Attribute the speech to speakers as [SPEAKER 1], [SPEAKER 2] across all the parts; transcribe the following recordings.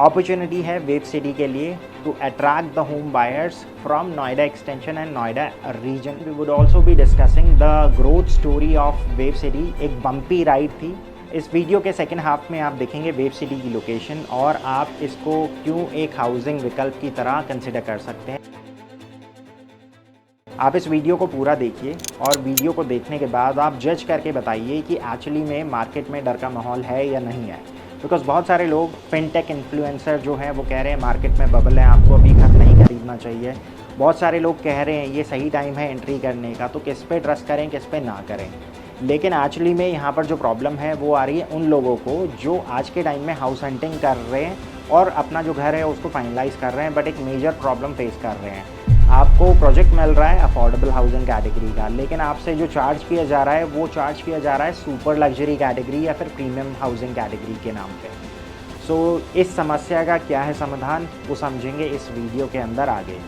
[SPEAKER 1] Opportunity है wave City के लिए to attract the home buyers from Noida extension and Noida region. We would also be discussing the growth story of Wave City. एक bumpy ride थी। इस video के second half में आप देखेंगे वेव सिटी की लोकेशन और आप इसको क्यों एक हाउसिंग विकल्प की तरह कंसिडर कर सकते हैं। आप इस वीडियो को पूरा देखिए और वीडियो को देखने के बाद आप जज करके बताइए कि एक्चुअली में मार्केट में डर का माहौल है या नहीं है। बिकॉज बहुत सारे लोग फिनटेक इन्फ्लुएंसर जो हैं वो कह रहे हैं मार्केट में बबल है, आपको अभी घर नहीं खरीदना चाहिए। बहुत सारे लोग कह रहे हैं ये सही टाइम है एंट्री करने का, तो किस पे ट्रस्ट करें किस पे ना करें। लेकिन एक्चुअली में यहाँ पर जो प्रॉब्लम है वो आ रही है उन लोगों को जो आज के टाइम में हाउस हंटिंग कर रहे हैं और अपना जो घर है उसको फाइनलाइज कर रहे हैं, बट एक मेजर प्रॉब्लम फेस कर रहे हैं। आपको प्रोजेक्ट मिल रहा है अफोर्डेबल हाउसिंग कैटेगरी का, लेकिन आपसे जो चार्ज किया जा रहा है वो चार्ज किया जा रहा है सुपर लग्जरी कैटेगरी या फिर प्रीमियम हाउसिंग कैटेगरी के नाम पे। सो इस समस्या का क्या है समाधान, वो समझेंगे इस वीडियो के अंदर आगे।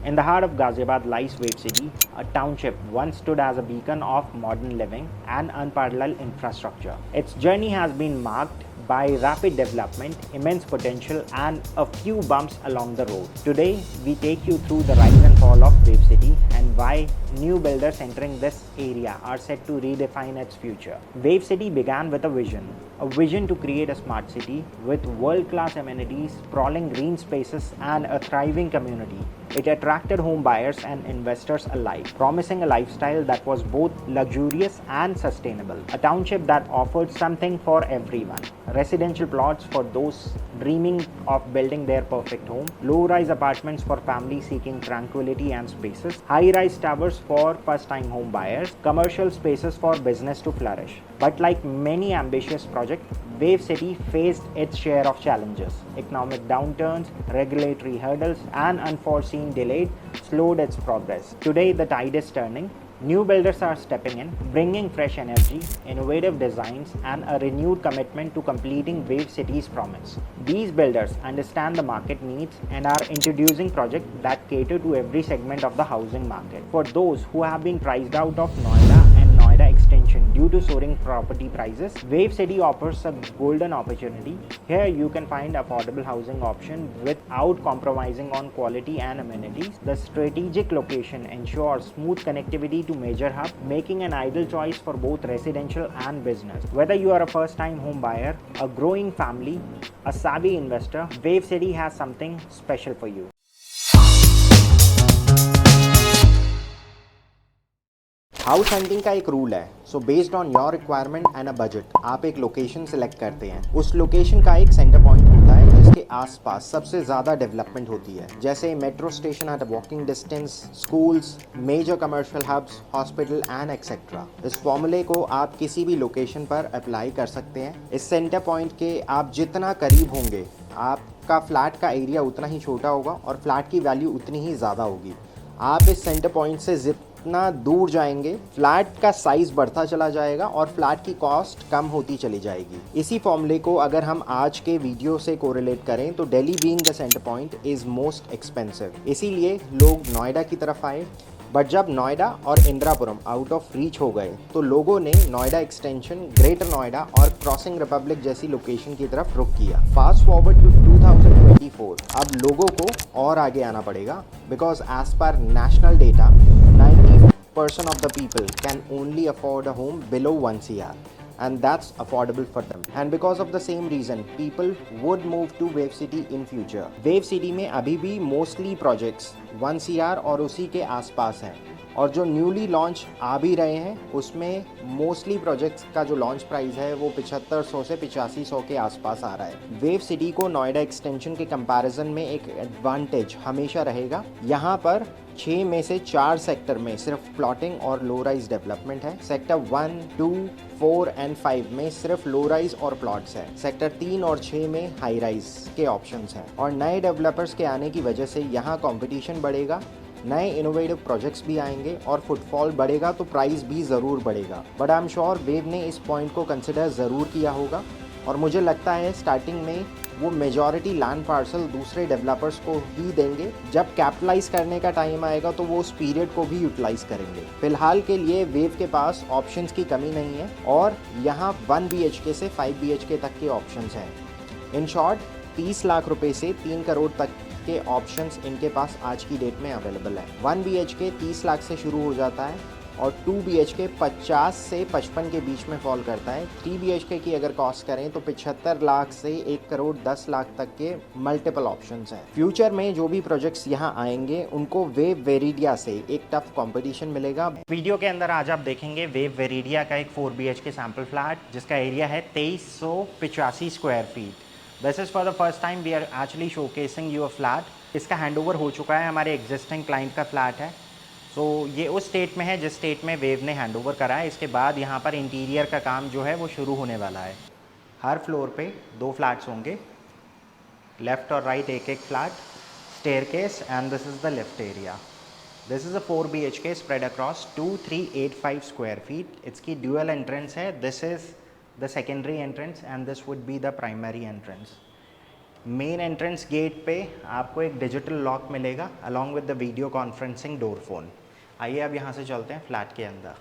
[SPEAKER 1] In the heart of Ghaziabad lies Wave City, a township once stood as a beacon of modern living and unparalleled infrastructure. Its journey has been marked by rapid development, immense potential, and a few bumps along the road. Today, we take you through the rise and fall of Wave City and why new builders entering this area are set to redefine its future. Wave City began with a vision to create a smart city with world-class amenities, sprawling green spaces, and a thriving community. It attracted home buyers and investors alike, promising a lifestyle that was both luxurious and sustainable. A township that offered something for everyone. Residential plots for those dreaming of building their perfect home, low-rise apartments for families seeking tranquility and spaces, high-rise towers for first-time home buyers, commercial spaces for business to flourish. But like many ambitious projects, Wave City faced its share of challenges. Economic downturns, regulatory hurdles, and unforeseen delays slowed its progress. Today, the tide is turning. New builders are stepping in, bringing fresh energy, innovative designs, and a renewed commitment to completing Wave City's promise. These builders understand the market needs and are introducing projects that cater to every segment of the housing market. For those who have been priced out of Noida and Noida extension due to soaring property prices, Wave City offers a golden opportunity. Here you can find affordable housing option without compromising on quality and amenities. The strategic location ensures smooth connectivity to major hub, making an ideal choice for both residential and business. Whether you are a first-time home buyer, a growing family, a savvy investor, Wave City has something special for you. House hunting का एक rule है। So based on your requirement and a budget आप एक location select करते हैं। उस location का एक सेंटर पॉइंट होता है जिसके आसपास सबसे ज़्यादा डेवलपमेंट होती है, जैसे metro station at a walking distance, schools, major commercial hubs, hospital and etcetera. इस फॉर्मूले को आप किसी भी लोकेशन पर अप्लाई कर सकते हैं। इस सेंटर पॉइंट के आप जितना करीब होंगे आपका फ्लैट का एरिया उतना ही छोटा होगा और फ्लैट की वैल्यू उतनी ही ज़्यादा होगी। आप इस सेंटर पॉइंट से जितना दूर जाएंगे फ्लैट का साइज बढ़ता चला जाएगा और फ्लैट की कॉस्ट कम होती चली जाएगी। इसी फॉर्मूले को अगर हम आज के वीडियो से कोरिलेट करें तो Delhi being the centre point is most expensive, इसीलिए लोग नोएडा की तरफ आए। बट जब नोएडा और इंदिरापुरम आउट ऑफ रीच हो गए तो लोगों ने नोएडा एक्सटेंशन, ग्रेटर नोएडा और क्रॉसिंग रिपब्लिक जैसी लोकेशन की तरफ रुख किया। फास्ट फॉरवर्ड टू 2024, अब लोगों को और आगे आना पड़ेगा because as per national data 90% of the people can only afford a home below 1 CR and that's affordable for them. And because of the same reason, people would move to Wave City in future. Wave City में अभी भी mostly projects 1 CR और उसी के आसपास हैं और जो न्यूली लॉन्च आ भी रहे हैं उसमें मोस्टली प्रोजेक्ट्स का जो लॉन्च प्राइस है वो 7500 से 8500 के आसपास आ रहा है। वेव सिटी को नोएडा एक्सटेंशन के कंपैरिजन में एक एडवांटेज हमेशा रहेगा। यहाँ पर 6 में से 4 सेक्टर में सिर्फ प्लॉटिंग और लो राइज डेवलपमेंट है। सेक्टर 1, 2, 4 एंड 5 में सिर्फ लो राइज और प्लॉट्स है। सेक्टर 3 और 6 में हाई राइज के ऑप्शंस हैं और नए डेवलपर्स के आने की वजह से यहाँ कंपटीशन बढ़ेगा, नए इनोवेटिव प्रोजेक्ट्स भी आएंगे और फुटफॉल बढ़ेगा तो प्राइस भी ज़रूर बढ़ेगा। But I am sure wave ने इस पॉइंट को कंसिडर ज़रूर किया होगा और मुझे लगता है स्टार्टिंग में वो मेजॉरिटी लैंड पार्सल दूसरे डेवलपर्स को ही देंगे। जब कैपिटलाइज करने का टाइम आएगा तो वो उस पीरियड को भी यूटिलाइज करेंगे। फिलहाल के लिए वेव के पास ऑप्शंस की कमी नहीं है और यहाँ 1 BHK से 5 BHK तक के ऑप्शंस हैं। इन शॉर्ट 30 लाख रुपए से 3 करोड़ तक के ऑप्शंस इनके पास आज की डेट में अवेलेबल है। 1 BHK 30 लाख से शुरू हो जाता है और 2 BHK 50 से 55 के बीच में फॉल करता है। 3 BHK की अगर कॉस्ट करें तो 75 लाख से 1 करोड़ 10 लाख तक के मल्टीपल ऑप्शंस हैं। फ्यूचर में जो भी प्रोजेक्ट्स यहाँ आएंगे उनको वेव वेरिडिया से एक टफ कंपटीशन मिलेगा। वीडियो के अंदर आज आप देखेंगे वेव वेरिडिया का एक 4 BHK सैम्पल फ्लैट जिसका एरिया है 2385 square feet. This is for the first time we are actually showcasing you a flat. इसका हैंडओवर हो चुका है, हमारे एग्जिस्टिंग क्लाइंट का फ्लैट है। तो ये उस स्टेट में है जिस स्टेट में वेव ने हैंडओवर करा है। इसके बाद यहाँ पर इंटीरियर का काम जो है वो शुरू होने वाला है। हर फ्लोर पे 2 फ्लैट्स होंगे, लेफ़्ट और राइट एक एक flat, staircase and this is the lift area. This is a 4 BHK spread across 2385 square feet. इसकी ड्यूअल एंट्रेंस है। This is the secondary entrance and this would be the primary entrance. Main entrance gate पे आपको एक digital lock मिलेगा along with the video conferencing door phone. आइए अब यहाँ से चलते हैं फ्लैट के अंदर।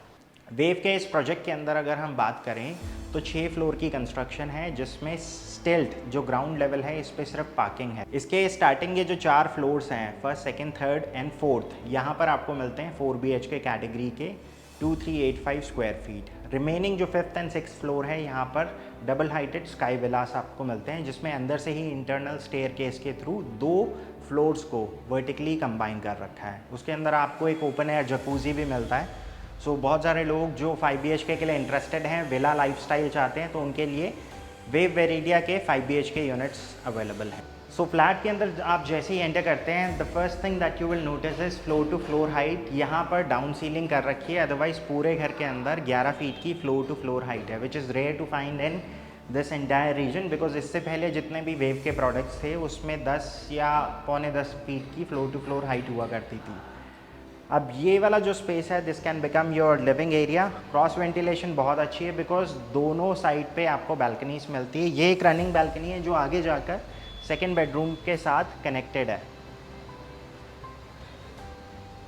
[SPEAKER 1] वेव के इस प्रोजेक्ट के अंदर अगर हम बात करें तो 6 फ्लोर की कंस्ट्रक्शन है जिसमें स्टिल्ट जो ग्राउंड लेवल है इस पे सिर्फ पार्किंग है। इसके स्टार्टिंग के जो 4 फ्लोर्स हैं, first, second, third and fourth, यहाँ पर आपको मिलते हैं 4 BHK कैटेगरी के 2385 स्क्वायर फीट। रिमेनिंग जो 5th एंड 6th फ्लोर है यहाँ पर डबल हाइटेड स्काई विलास आपको मिलते हैं जिसमें अंदर से ही इंटरनल स्टेयरकेस के थ्रू 2 फ्लोर्स को वर्टिकली कंबाइन कर रखा है। उसके अंदर आपको एक ओपन एयर जकूज़ी भी मिलता है। सो बहुत सारे लोग जो 5 BHK के लिए इंटरेस्टेड हैं, विला लाइफस्टाइल चाहते हैं, तो उनके लिए वेव वेरिडिया के 5 BHK यूनिट्स अवेलेबल हैं। सो फ्लैट के अंदर आप जैसे ही एंटर करते हैं, the first thing that you will notice is floor to floor height. यहाँ पर डाउन सीलिंग कर रखी है, अदरवाइज पूरे घर के अंदर 11 फीट की फ्लोर टू फ्लोर हाइट है, which is rare to find in this entire region. Because इससे पहले जितने भी वेव के प्रोडक्ट्स थे उसमें 10 या पौने 10 फीट की फ्लोर टू फ्लोर हाइट हुआ करती थी। अब ये वाला जो स्पेस है this can become your living area. Cross ventilation बहुत अच्छी है बिकॉज दोनों साइड पे आपको बैल्कनीज मिलती है। ये एक रनिंग बैल्कनी है जो आगे जाकर सेकेंड बेडरूम के साथ कनेक्टेड है।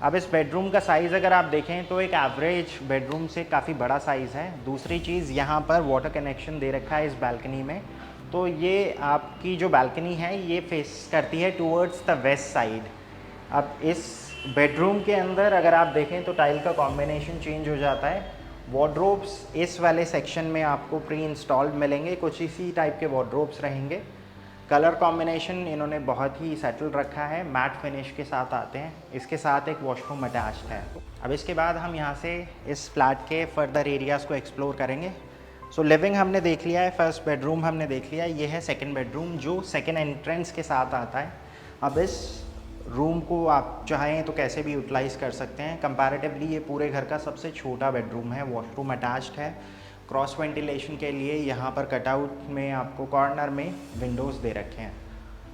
[SPEAKER 1] अब इस बेडरूम का साइज़ अगर आप देखें तो एक एवरेज बेडरूम से काफ़ी बड़ा साइज़ है। दूसरी चीज़, यहाँ पर वाटर कनेक्शन दे रखा है इस बालकनी में। तो ये आपकी जो बालकनी है ये फेस करती है टूवर्ड्स द वेस्ट साइड। अब इस बेडरूम के अंदर अगर आप देखें तो टाइल का कॉम्बिनेशन चेंज हो जाता है। वार्डरोब्स इस वाले सेक्शन में आपको प्री इंस्टॉल्ड मिलेंगे, कुछ इसी टाइप के वार्डरोब्स रहेंगे। कलर कॉम्बिनेशन इन्होंने बहुत ही सेटल रखा है, मैट फिनिश के साथ आते हैं। इसके साथ एक वॉशरूम अटैच्ड है। अब इसके बाद हम यहाँ से इस फ्लैट के फर्दर एरियाज़ को एक्सप्लोर करेंगे। सो लिविंग हमने देख लिया है, फर्स्ट बेडरूम हमने देख लिया है, ये है सेकंड बेडरूम जो सेकंड एंट्रेंस के साथ आता है। अब इस रूम को आप चाहें तो कैसे भी यूटिलाइज़ कर सकते हैं। कंपैरेटिवली ये पूरे घर का सबसे छोटा बेडरूम है, वॉशरूम अटैच्ड है। क्रॉस वेंटिलेशन के लिए यहाँ पर कटआउट में आपको कॉर्नर में विंडोज़ दे रखे हैं,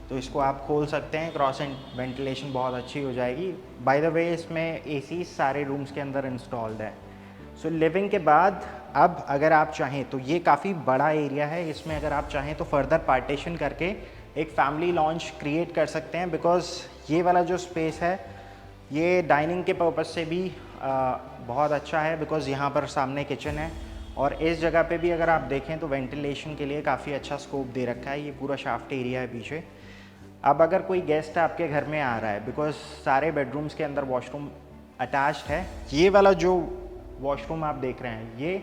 [SPEAKER 1] तो इसको आप खोल सकते हैं, क्रॉस वेंटिलेशन बहुत अच्छी हो जाएगी। बाय द वे इसमें एसी सारे रूम्स के अंदर इंस्टॉल्ड है। सो लिविंग के बाद अब अगर आप चाहें तो ये काफ़ी बड़ा एरिया है, इसमें अगर आप चाहें तो फर्दर पार्टीशन करके एक फैमिली लॉन्च क्रिएट कर सकते हैं। बिकॉज़ ये वाला जो स्पेस है ये डाइनिंग के पर्पज़ से भी बहुत अच्छा है, बिकॉज़ यहाँ पर सामने किचन है और इस जगह पे भी अगर आप देखें तो वेंटिलेशन के लिए काफ़ी अच्छा स्कोप दे रखा है। ये पूरा शाफ्ट एरिया है पीछे। अब अगर कोई गेस्ट आपके घर में आ रहा है, बिकॉज़ सारे बेडरूम्स के अंदर वॉशरूम अटैच्ड है, ये वाला जो वॉशरूम आप देख रहे हैं ये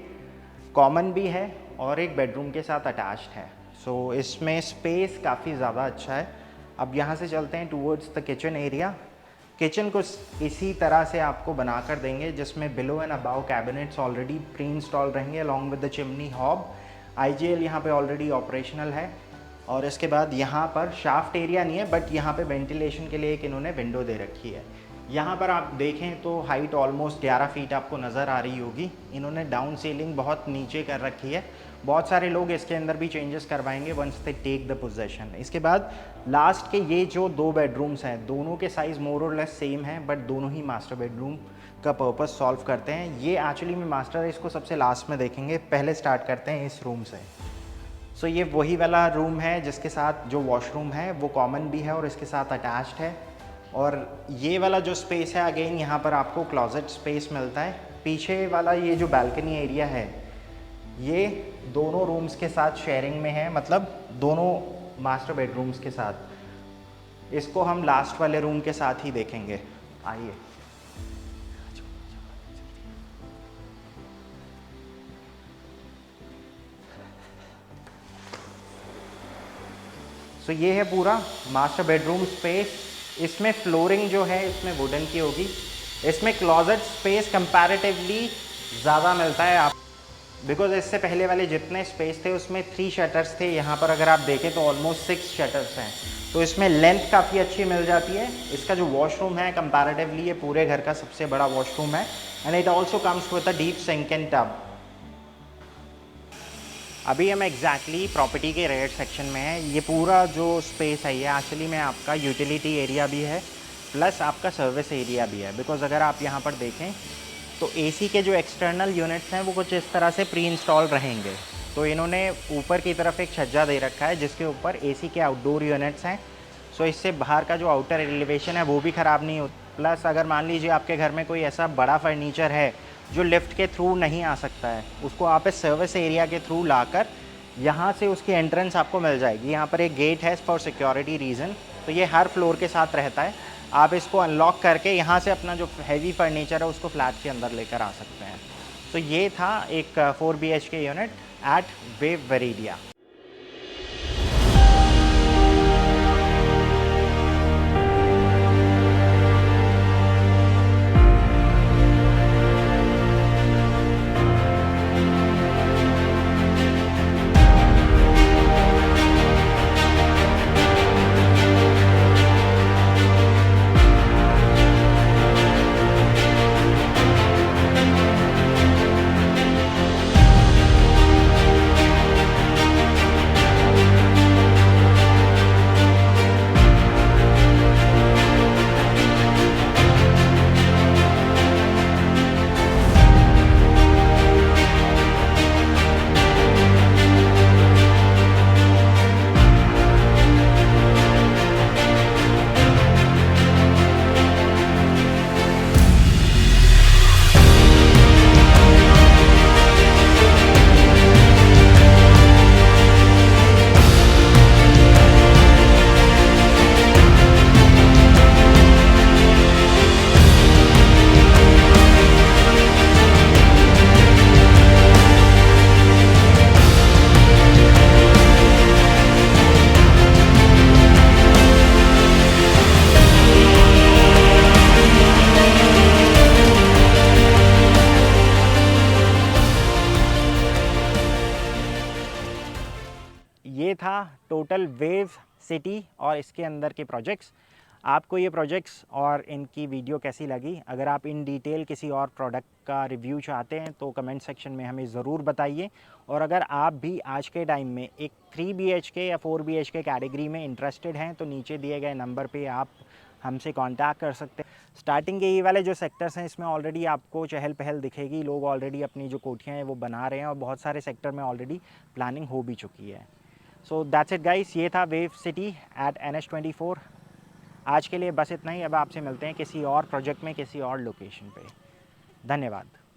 [SPEAKER 1] कॉमन भी है और एक बेडरूम के साथ अटैच्ड है। सो इसमें स्पेस काफ़ी ज़्यादा अच्छा है। अब यहाँ से चलते हैं towards the kitchen area. Kitchen को इसी तरह से आपको बना कर देंगे जिसमें below and above cabinets already pre install रहेंगे along with the chimney hob. IGL यहाँ पे ऑलरेडी ऑपरेशनल है। और इसके बाद यहाँ पर शाफ्ट एरिया नहीं है, बट यहाँ पे वेंटिलेशन के लिए एक इन्होंने विंडो दे रखी है। यहाँ पर आप देखें तो हाइट ऑलमोस्ट 11 फीट आपको नज़र आ रही होगी। इन्होंने डाउन सीलिंग बहुत नीचे कर रखी है। बहुत सारे लोग इसके अंदर भी चेंजेस करवाएंगे once they take the possession. इसके बाद लास्ट के ये जो 2 बेडरूम्स हैं दोनों के साइज़ मोर और लेस सेम है, बट दोनों ही मास्टर बेडरूम का पर्पस सॉल्व करते हैं। ये एक्चुअली में मास्टर है, इसको सबसे लास्ट में देखेंगे। पहले स्टार्ट करते हैं इस रूम से। सो ये वही वाला रूम है जिसके साथ जो वॉशरूम है वो कॉमन भी है और इसके साथ अटैच्ड है। और ये वाला जो स्पेस है अगेन यहाँ पर आपको क्लोजेट स्पेस मिलता है। पीछे वाला ये जो बालकनी एरिया है ये दोनों रूम्स के साथ शेयरिंग में है, मतलब दोनों मास्टर बेडरूम्स के साथ। इसको हम लास्ट वाले रूम के साथ ही देखेंगे, आइए। तो ये है पूरा मास्टर बेडरूम स्पेस। इसमें फ्लोरिंग जो है इसमें वुडन की होगी। इसमें क्लोजेट स्पेस कंपैरेटिवली ज़्यादा मिलता है आप, बिकॉज इससे पहले वाले जितने स्पेस थे उसमें 3 शटर्स थे, यहाँ पर अगर आप देखें तो ऑलमोस्ट 6 शटर्स हैं। तो इसमें लेंथ काफ़ी अच्छी मिल जाती है। इसका जो वॉशरूम है कंपैरेटिवली ये पूरे घर का सबसे बड़ा वॉशरूम है and it also comes with a deep sink and tub. अभी हम एग्जैक्टली प्रॉपर्टी के रेयर सेक्शन में है। ये पूरा जो स्पेस है ये एक्चुअली में आपका यूटिलिटी एरिया भी है प्लस आपका सर्विस एरिया भी है। बिकॉज अगर आप यहाँ पर देखें तो एसी के जो एक्सटर्नल यूनिट्स हैं वो कुछ इस तरह से प्री इंस्टॉल रहेंगे। तो इन्होंने ऊपर की तरफ एक छज्जा दे रखा है जिसके ऊपर एसी के आउटडोर यूनिट्स हैं। सो इससे बाहर का जो आउटर एलिवेशन है वो भी ख़राब नहीं होता। प्लस अगर मान लीजिए आपके घर में कोई ऐसा बड़ा फर्नीचर है जो लिफ्ट के थ्रू नहीं आ सकता है, उसको आप इस सर्विस एरिया के थ्रू लाकर यहाँ से उसकी एंट्रेंस आपको मिल जाएगी। यहाँ पर एक गेट है फॉर सिक्योरिटी रीज़न, तो ये हर फ्लोर के साथ रहता है। आप इसको अनलॉक करके यहाँ से अपना जो हैवी फर्नीचर है उसको फ्लैट के अंदर लेकर आ सकते हैं। तो ये था एक 4 BHK unit at Wave Veridia. ये था टोटल वेव सिटी और इसके अंदर के प्रोजेक्ट्स। आपको ये प्रोजेक्ट्स और इनकी वीडियो कैसी लगी? अगर आप इन डिटेल किसी और प्रोडक्ट का रिव्यू चाहते हैं तो कमेंट सेक्शन में हमें ज़रूर बताइए। और अगर आप भी आज के टाइम में एक 3 BHK या 4 BHK कैटेगरी में इंटरेस्टेड हैं तो नीचे दिए गए नंबर पे आप हमसे कांटेक्ट कर सकते हैं। स्टार्टिंग के ये वाले जो सेक्टर्स हैं इसमें ऑलरेडी आपको चहल पहल दिखेगी। लोग ऑलरेडी अपनी जो कोठियाँ हैं वो बना रहे हैं और बहुत सारे सेक्टर में ऑलरेडी प्लानिंग हो भी चुकी है। सो दैट्स इट गाइस, ये था वेव सिटी एट NH24। आज के लिए बस इतना ही। अब आपसे मिलते हैं किसी और प्रोजेक्ट में किसी और लोकेशन पे। धन्यवाद।